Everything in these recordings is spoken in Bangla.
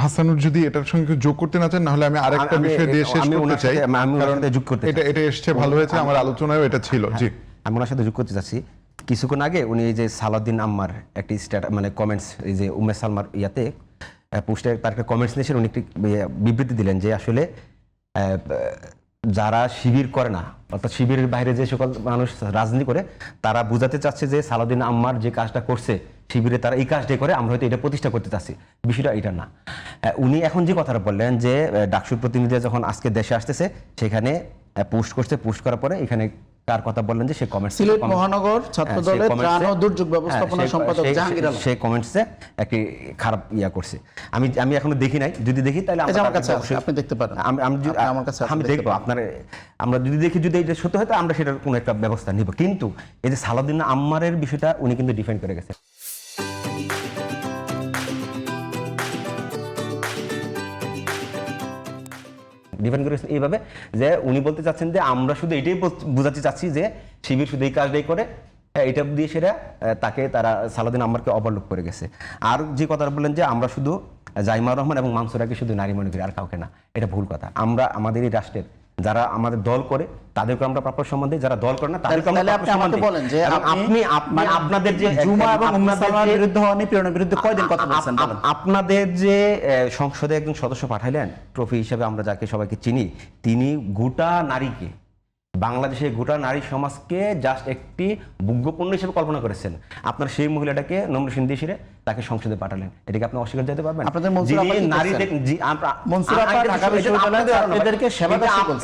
হাসানুর যদি এটার সঙ্গে যোগ করতে না চান, না হলে আমি আরেকটা বিষয় দিয়ে শেষ করতে চাই, কারণ যোগ করতে এটা এসছে ভালো হয়েছে, আমার আলোচনায়ও এটা ছিল। জি, আমি ওনার সাথে যোগ করতে চাচ্ছি। কিছুক্ষণ আগে উনি এই যে সালাউদ্দিন আম্মার একটি মানে কমেন্টস, এই যে উম্মে সালমার ইয়াতে পোস্টে তার একটা কমেন্টস নিয়েছেন, উনি একটি বিবৃতি দিলেন যে আসলে যারা শিবির করে না, অর্থাৎ শিবিরের বাইরে যে সকল মানুষ রাজনীতি করে, তারা বুঝাতে চাচ্ছে যে সালাউদ্দিন আম্মার যে কাজটা করছে শিবিরে, তারা এই কাজটাই করে, আমরা হয়তো এটা প্রতিষ্ঠা করতে চাচ্ছি। বিষয়টা এটা না। উনি এখন যে কথাটা বললেন যে ডাকসুর প্রতিনিধিরা যখন আজকে দেশে আসতেছে, সেখানে পোস্ট করছে, পোস্ট করার পরে এখানে কার কথা বললেন যে সে কমেন্টস, সিলেট মহানগর ছাত্র দলের ত্রাণ ও দুর্যোগ ব্যবস্থাপনা সম্পাদক জাহাঙ্গীর আলম, সেই কমেন্টসে একটি খারাপ ইয়া করছে। আমি এখনো দেখি নাই, যদি দেখি তাহলে আমার কাছে আপনি দেখতে পারেন। আমার কাছে আমি দেখবো আপনার, আমরা যদি দেখি যদি এটা সত্য হয়, আমরা সেটার কোনো একটা ব্যবস্থা নিব। কিন্তু এই যে সালাউদ্দিন আম্মারের বিষয়টা উনি কিন্তু ডিফেন্ড করে গেছে। ডিফেন্ড করেছেন এইভাবে যে উনি বলতে চাচ্ছেন যে আমরা শুধু এটাই বোঝাতে চাচ্ছি যে শিবির শুধু এই কাজটাই করে, এটা দিয়ে সেটা তারা সালাউদ্দিন আম্মারকে ওভারলুক করে গেছে। আর যে কথাটা বললেন যে আমরা শুধু জাইমা রহমান এবং মানসুরাকে শুধু নারী মনে করি, আর কাউকে না, এটা ভুল কথা। আমরা আমাদের এই রাষ্ট্রের যারা আমাদের দল করে তাদেরকে আমরা প্রাপ্য সম্মান দিই, যারা দল করে না তাদেরকে আমরা প্রাপ্য সম্মান দিই। বলেন যে আপনি আপনাদের যে জুমা এবং উম্মে সালমার বিরুদ্ধে হওয়া নিপীড়নের বিরুদ্ধে কয়দিন কথা বলছেন? আপনাদের যে সংসদে একজন সদস্য পাঠাইলেন ট্রফি হিসেবে, আমরা যাকে সবাইকে চিনি, তিনি গোটা নারীকে, বাংলাদেশের গোটা নারী সমাজকে জাস্ট একটি ভোগ্যপণ্য হিসেবে কল্পনা করেছেন। আপনার সেই মহিলাটাকে নম্র সিন্ধি হিসেবে তাকে সংসদে পাঠালেন, এটাকে আপনি অস্বীকার যেতে পারবেন?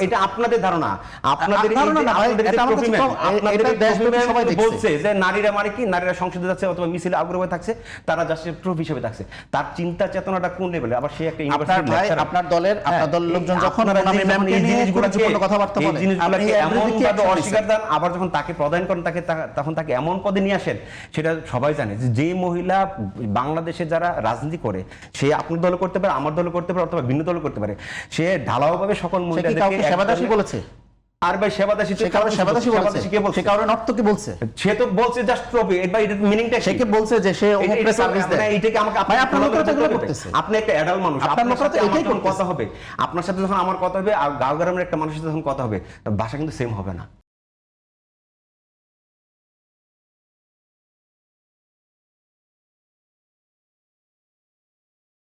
এটা আপনাদের ধারণা, বলছে যে নারীরা মানে কি, নারীরা সংসদে যাচ্ছে অথবা মিছিলে আগ্রহ থাকছে, তারা জাস্ট ট্রফি হিসেবে থাকছে। তার চিন্তা চেতনাটা কোন লেভেলে? আবার সে একটা ইউনিভার্সিটি, আপনার দলের লোকজন যখন এই জিনিসগুলো কথাবার্তা বলে, এমন ভাবে অস্বীকার দেন, আবার যখন তাকে প্রদান করেন তখন তাকে এমন পদে নিয়ে আসেন, সেটা সবাই জানে যে মহিলা বাংলাদেশে যারা রাজনীতি করে, সে আপনার দল করতে পারে, আমার দল করতে পারে, অথবা ভিন্ন দল করতে পারে, সে ঢালাওভাবে সকল মহিলাদেরকে সেবাদাসী বলেছে। আর ভাই সেবাদাসী কে বলছে? সে কারণে অর্থ কি বলছে? সে তো বলছে জাস্ট ট্রফি, এর ভাই এর মিনিংটা সে কি বলছে যে সে ওপরে সার্ভিস দেয়? এইটাকে আমাকে আপনার লোকরা করতেছে। আপনি একটা অ্যাডাল্ট মানুষ, আপনার লোকরা তো এটাই কোন কথা হবে, আপনার সাথে যখন আমার কথা হবে আর গাঁও গ্রামের একটা মানুষের সাথে যখন কথা হবে, ভাষা কিন্তু সেম হবে না।